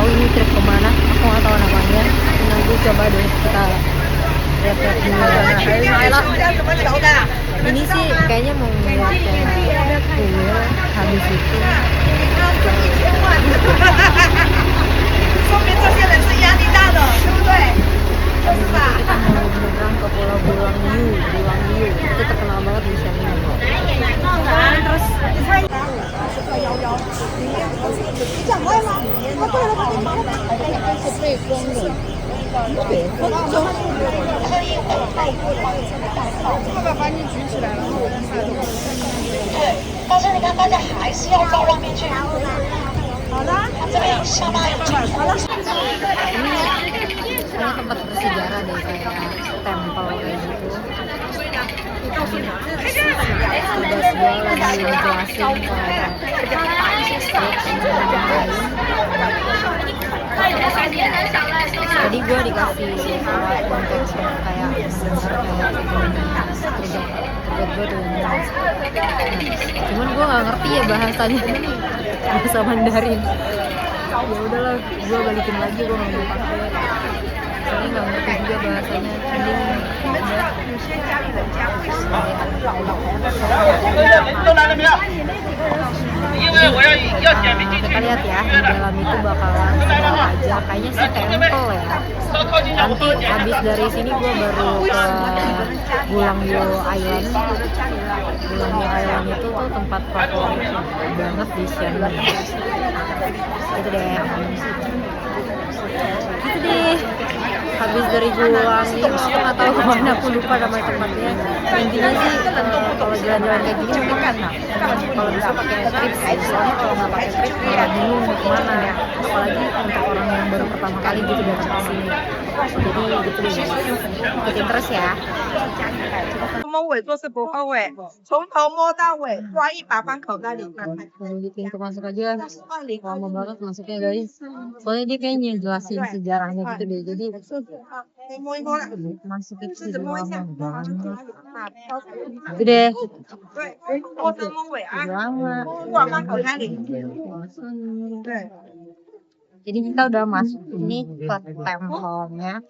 tahu ini trip kemana, aku nggak tahu namanya. Nanti coba deh kita lihat-lihat dulu. Ini sih kayaknya mau ngeliat kayak kuil, habis itu kita mau menyeberang ke Pulau Bulang Yu. Itu terkenal banget di sana. Terus ini tempat bersejarah deh, kayak tempel kayak gitu. Tugas gue lagi ngejelasin jadi gue dikasih alat untuk kayak kerja gue tuh. Cuman gue nggak ngerti ya bahasanya, bahasa Mandarin. Ya udahlah, gue balikin lagi, gue nggak mau pakai soalnya nggak ngerti juga bahasanya. Kita lihat ya, di dalam itu bakalan seru aja. Kayaknya sih tempel ya. Nanti habis dari sini gue baru ke Bulangyo Island. Bulangyo Island itu tuh tempat favorit banget di Shanghai. Gitu deh. Habis dari Bulangyo, aku nggak tahu kemana, aku lupa nama tempatnya. Intinya sih kalau jalan-jalan kayak gini mungkin kan kalau bisa pakai trip sih, soalnya kalau nggak pakai trip ya bingung mau kemana, apalagi untuk orang yang baru pertama kali gitu datang ke sini. Jadi gitu deh, ikutin terus ya. 摸尾做是不后尾，从头摸到尾，抓一把放口袋里面。 Di pintu masuk aja lama banget masuknya guys, soalnya dia kayaknya jelasin sejarahnya gitu deh. Jadi 摸一摸了， masuk itu 试着 udah 摸一 lama 下。 banget. Gitu deh, 对，摸头摸尾啊， udah lama. 摸完放口袋里。对。 Jadi kita udah masuk ini ke tempelnya.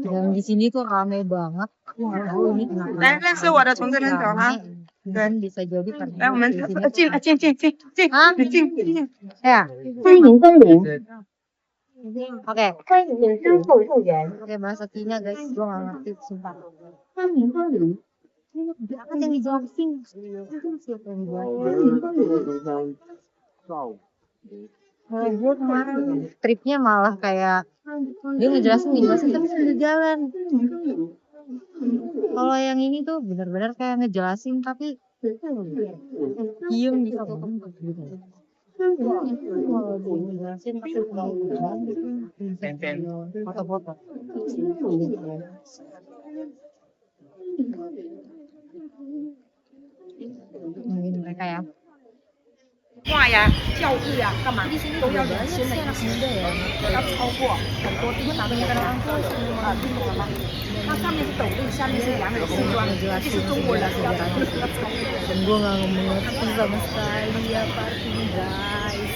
Dan di sini tuh rame banget. Ini 来，认识我的从这边走哈。 dan bisa jadi 来，我们进你进。 ya. 欢迎光临， Oke, 欢迎身后入园， oke bahasa Cina guys, gua nggak ngerti sumpah. 欢迎光临， Apa yang dijelasin? Siapa yang gue kemarin tripnya malah kayak dia ngejelasin tapi sambil jalan. Kalau yang ini tuh benar-benar kayak ngejelasin tapi diem di satu tempat gitu. Kalau dia ngejelasin tapi foto-foto. Mungkin mereka ya. 画呀、教育呀、干嘛 Di sini 都要 juga 领 banyak 先 sih 的 anak muda ya. 要超过很多地方的那个运动了。它上面是斗笠，下面是洋人西装，这是中国人要超过。 Dan gue gak ngerti sama sekali apa artinya guys.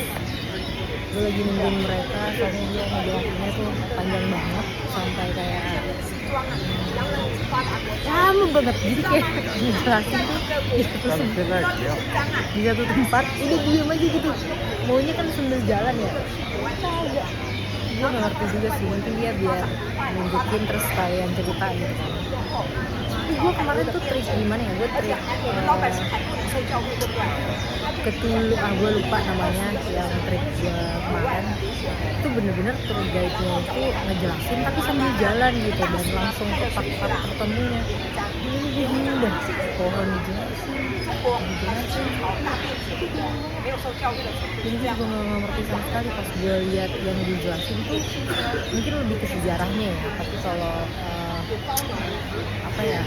Gue lagi nungguin mereka, soalnya dia ngejelasinnya tuh panjang banget sampai kayak lama banget. Jadi kayak ngejelasin tuh di satu tempat udah diem aja gitu, maunya kan sambil jalan ya. Gue gak ngerti juga sih, mungkin dia biar nunjukin terus kalian cerita gitu. Tapi gue kemarin tuh trip gimana ya, gue trip ke Tulu, gue lupa namanya, yang trip gue kemarin itu bener-bener tour guide-nya itu ngejelasin tapi sambil jalan gitu, dan langsung ke part-part tertentunya. Ini gue bingung dah, pohon dijelasin. Jadi gue gak ngerti sama sekali pas gue lihat yang dijelasin tuh mungkin lebih ke sejarahnya ya, tapi kalau apa ya,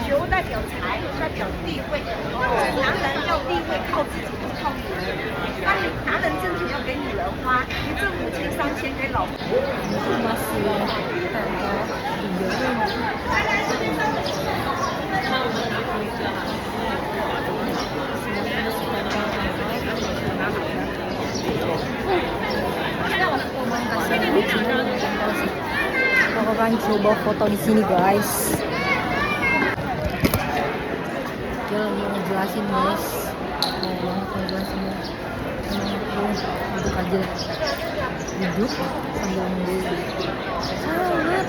球代表财，代表地位。男人要地位靠自己，不靠女人。那你男人挣钱要给女人花，你挣5000、3000给老婆。 Aku akan coba foto di sini guys. Dia lagi ngejelasin guys. Mau banget ngejelasin ya. Duduk aja. Duduk sambil nunggu. Sangat.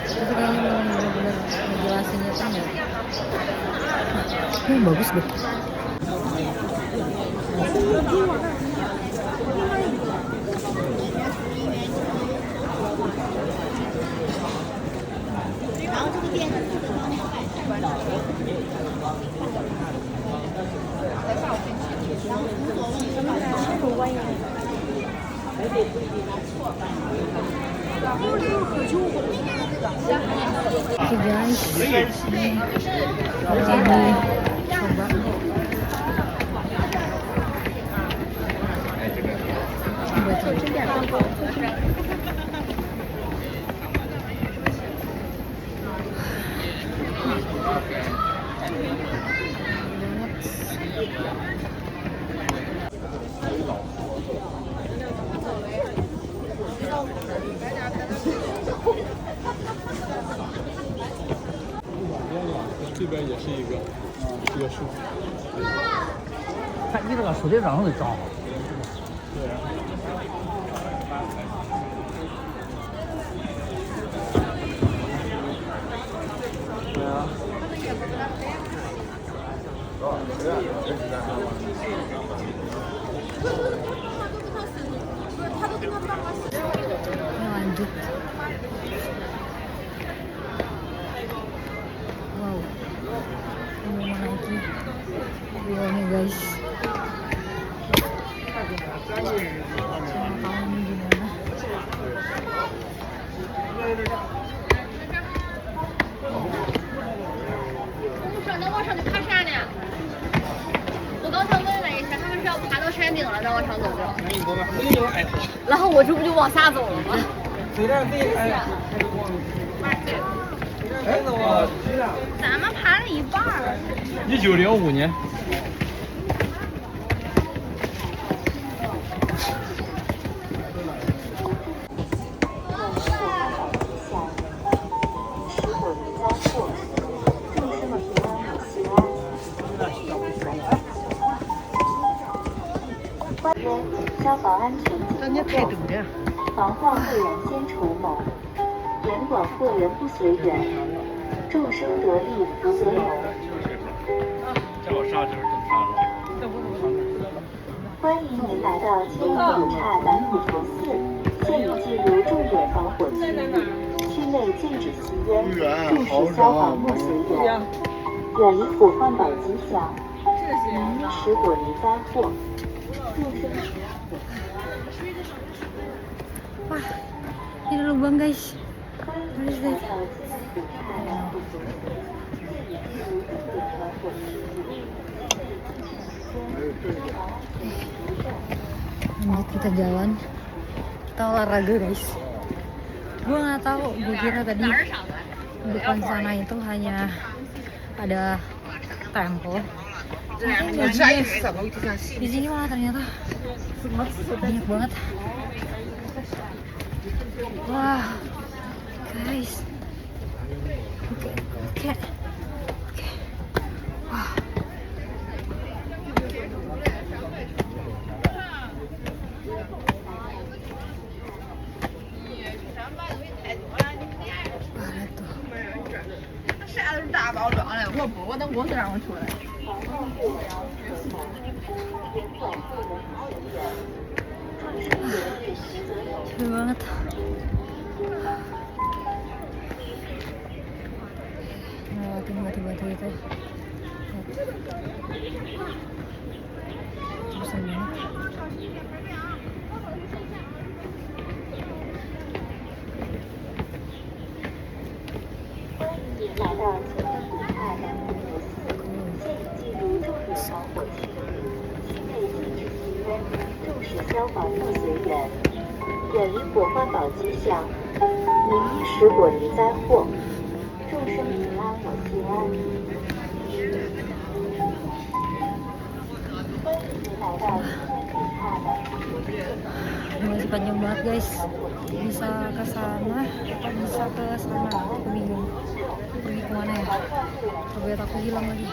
Itu kayaknya memang benar-benar ngejelasinnya kan ya. Bagus deh. Oke guys, coba这边也是一个树。看你这个树得让人长好。对啊。对啊。lanjut. Wow, ini mau naiki view-nya guys. Coba tahu ini gimana.能往上去爬山呢？我刚才问了一下，他们是要爬到山顶了再往上走的。然后我这不就往下走了吗？咱们爬了一半儿。1905年。消防安全警报防患恶人先除谋，严管祸人不随缘，众生得利福得谋。叫我上就是等他了。欢迎您来到千里古刹南普陀寺，现已进入重点防火区域，区内禁止吸烟，注视消防莫随缘，远离火患等吉祥，民使躲离灾祸。Wah, ini lubang guys. What is this? Lanjut kita jalan. Kita olahraga guys. Gue nggak tahu. Gue kira tadi depan sana itu hanya ada tempel. Di sini malah ternyata banyak banget. Wah, guys. Oke. Wah. 脖子让我出来。Capek banget. Ngelewatin batu-batu itu. Susah banget. 来到前门古泰南路4，建议进入重水防火区，境内禁止吸烟，重视消防不随缘，远离火花宝迹象，免于使果离灾祸，众生平安我心安。来到前门古泰南路Masih panjang banget guys. Bisa ke sana, bisa ke sana. Aku bingung. Pergi kemana ya? Coba aku hilang lagi.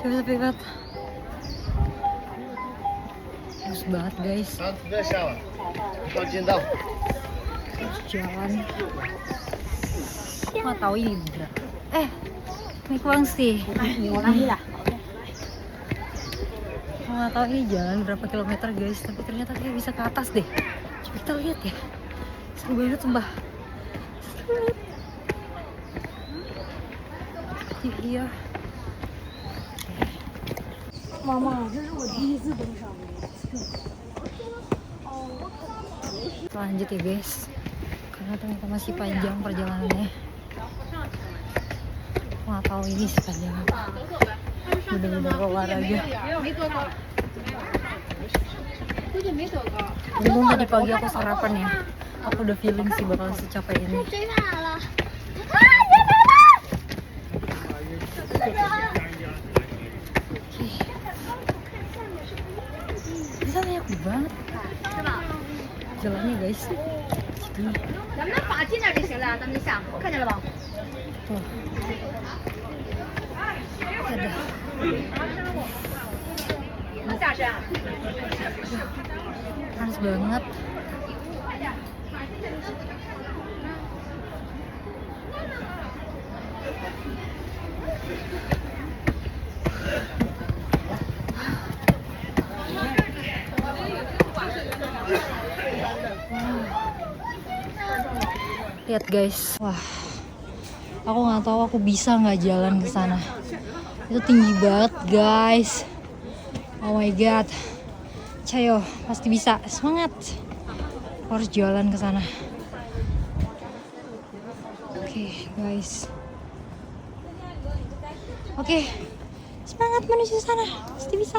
Capek banget. Bagus banget guys. Terus jalan. Nggak tahu ini berat. Naik uang sih. Nggak tahu ini jalan berapa kilometer guys, tapi ternyata kayak bisa ke atas deh. Coba kita lihat ya. Seru banget sumpah. Iya. Lanjut ya guys, karena ternyata masih panjang perjalanannya. Nggak tahu ini sih panjang apa. Bener-bener olahraga. Untung tadi pagi aku sarapan ya. Aku udah feeling sih bakal secapek ini. Bisa banyak banget jalannya guys. Tuh. 咱们法进那就行了，咱们下，看见了吧？ Tuh. Ada. 下山。 Panas banget. Lihat guys, wah, aku nggak tahu aku bisa nggak jalan ke sana. Itu tinggi banget guys. Oh my god, Cayo pasti bisa, semangat. Aku harus jalan ke sana. Oke guys, oke, semangat menuju sana, pasti bisa.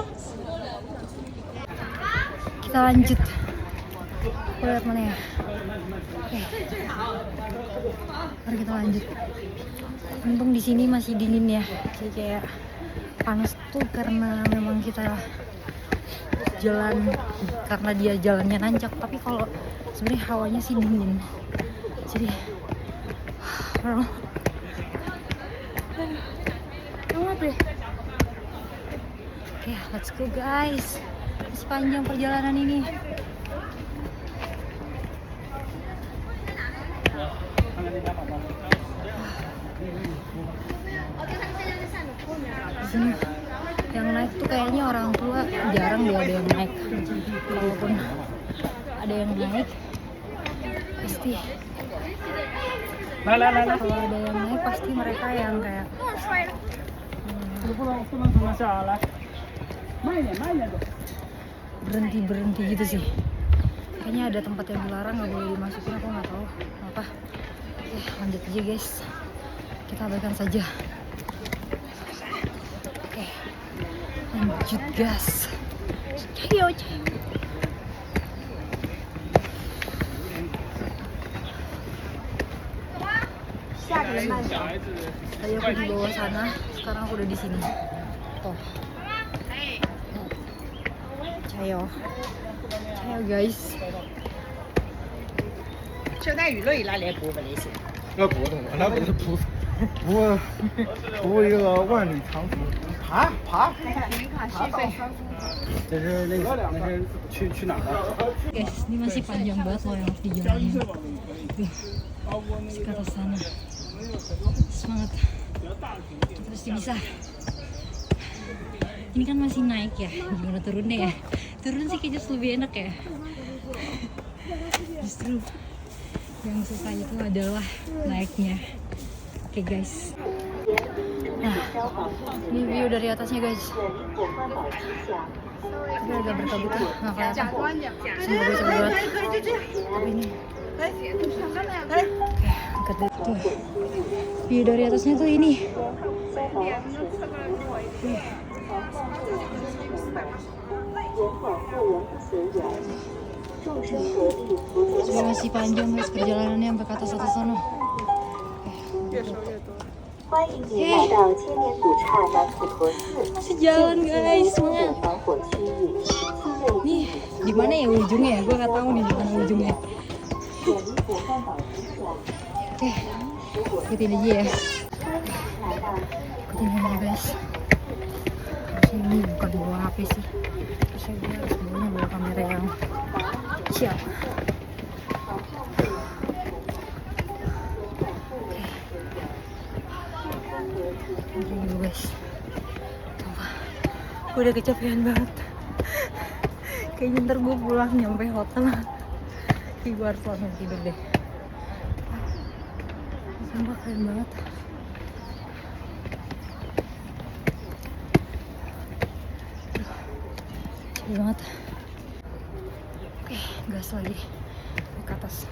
Kita lanjut. Aku lihat mana ya. Oke. Mari kita lanjut. Untung di sini masih dingin ya. Jadi kayak panas tuh karena memang kita jalan, karena dia jalannya nanjak. Tapi kalau sebenarnya hawanya sih dingin. Jadi banget deh. Oke, let's go guys. Masih panjang perjalanan ini. Sini yang naik tuh kayaknya orang tua, jarang deh ada yang naik. Kalaupun ada yang naik pasti kalau ada yang naik pasti mereka yang kayak berhenti gitu sih. Kayaknya ada tempat yang dilarang, nggak boleh dimasukin, aku nggak tahu apa. Oke, lanjut aja guys, kita abaikan saja. Oke, lanjut gas. Cayo. Tadi aku di bawah sana, sekarang aku udah di sini. Tuh. Cayo guys. 热带雨雷那来播的那是。那不懂，那不是不一个万里长途，爬。这是那是去哪儿？ Guys, ini masih panjang banget loh yang harus dijalanin. Tuh, masih ke atas sana. Semangat. Terus bisa. Ini kan masih naik ya, gimana turunnya ya? Turun sih kayaknya lebih enak ya. Justru yang susah itu adalah naiknya. Oke guys. Nah, ini view dari atasnya guys. Tapi agak berkabut ya, nggak kelihatan. Sumpah gue capek banget. Tapi ini. Angkat deh. Tuh. View dari atasnya tuh ini. Sudah masih panjang guys perjalanannya sampai ke atas sana. 欢迎您来到千年古刹南普陀寺， Masih jalan guys, semangat. 防火区域，寺内 Nih, di mana ya ujungnya? Gue nggak tahu nih di mana ujungnya. 远离火山岛之下， Oke, ikutin aja ya. 来到 Ikutin aja guys. Harusnya ini bukan bawa HP sih. Harusnya gue harus bawa kamera yang siap. Oke dulu guys. Gue udah kecapean banget. Kayaknya ntar gue pulang nyampe hotel. Kayak gue harus langsung tidur deh. Sumpah keren banget. Capek banget. Oke, gas lagi ke atas.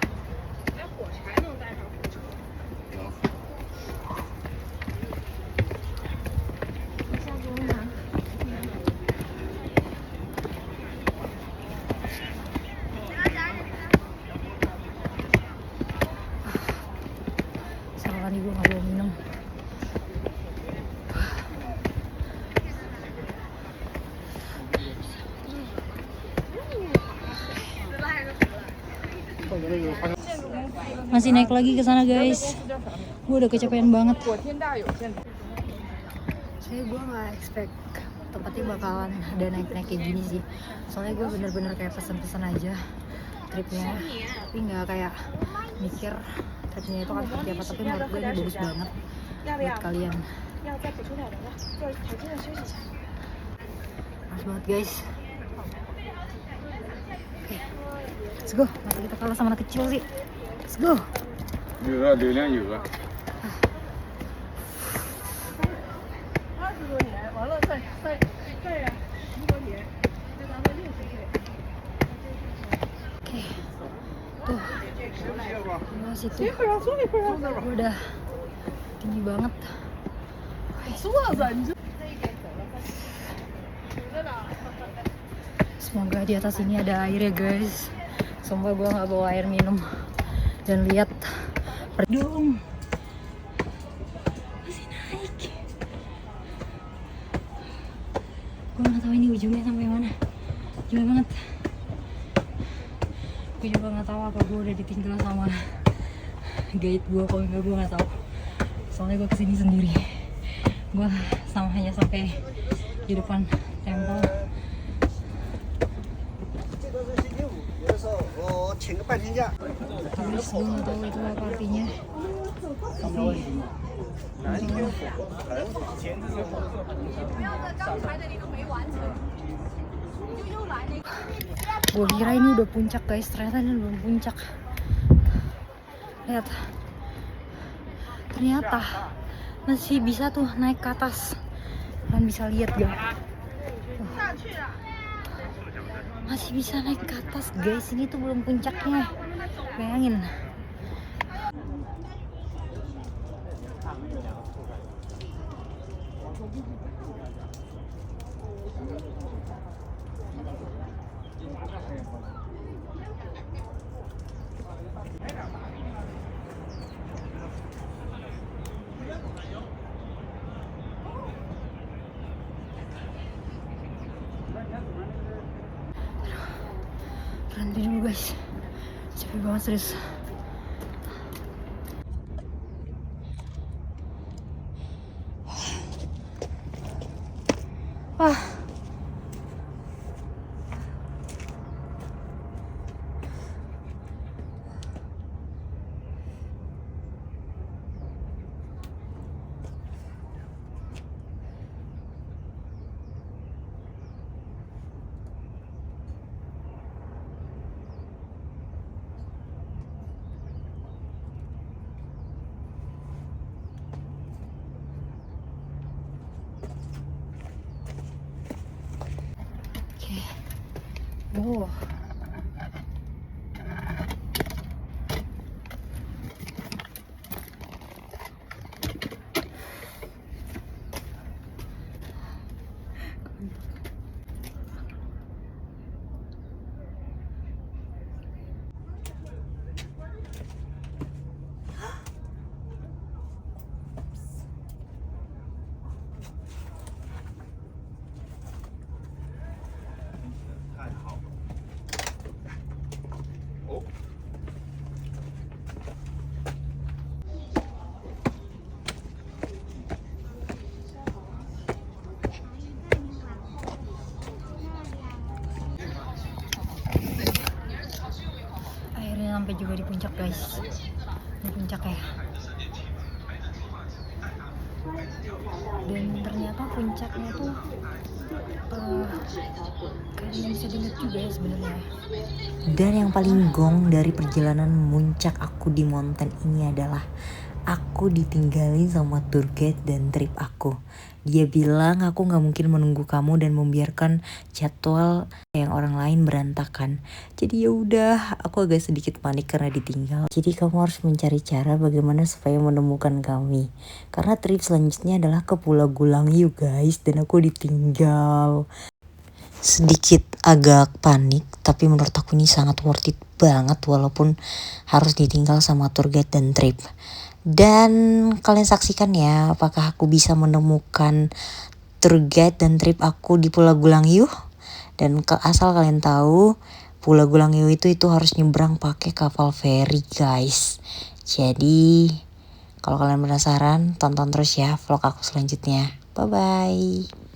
Salah nih gue gak bawa minum. Masih naik lagi ke sana guys. Gue udah kecapean banget. Saya gue nggak expect tempatnya bakalan ada naik-naik kayak gini sih. Soalnya gue bener-bener kayak pesen-pesen aja tripnya, tapi nggak kayak mikir tripnya itu kan seperti apa. Tapi menurut gue ini bagus banget buat kalian. Pas banget guys. Oke, let's go. Masa kita kalah sama anak kecil sih. Let's go. 有啊，流量有啊。 Oke, tuh, di situ, udah tinggi banget. Semoga di atas ini ada air ya guys. Sumpah gue nggak bawa air minum. Dan lihat, perdung masih naik. Gue nggak tahu ini ujungnya sampai mana. Gila banget. Gue juga nggak tahu apa gue udah ditinggal sama guide gue. Kalau enggak gue nggak tahu. Soalnya gue kesini sendiri. Gue hanya sampai di depan tempel. Terus gue nggak tahu itu apa artinya. Tapi gue kira ini udah puncak guys, ternyata ini belum puncak. Lihat, ternyata masih bisa tuh naik ke atas. Kalian bisa lihat gak? Masih bisa naik ke atas guys, ini tuh belum puncaknya. Bayangin. berhenti dulu guys, capek banget serius. Wah, oh. Akhirnya sampai juga di puncak guys, di puncak ya. Dan ternyata puncaknya tuh kayaknya bisa dilihat juga ya sebenarnya. Dan yang paling gong dari perjalanan muncak aku di mountain ini adalah aku ditinggalin sama tour guide dan trip aku. Dia bilang aku gak mungkin menunggu kamu dan membiarkan jadwal yang orang lain berantakan. Jadi ya udah, aku agak sedikit panik karena ditinggal. Jadi kamu harus mencari cara bagaimana supaya menemukan kami. Karena trip selanjutnya adalah ke Pulau Gulangyu guys, dan aku ditinggal. Sedikit agak panik, tapi menurut aku ini sangat worth it banget walaupun harus ditinggal sama tour guide dan trip. Dan kalian saksikan ya apakah aku bisa menemukan tour guide dan trip aku di Pulau Gulangyu. Dan asal kalian tahu, Pulau Gulangyu itu harus nyebrang pakai kapal feri guys. Jadi kalau kalian penasaran, tonton terus ya vlog aku selanjutnya. Bye bye.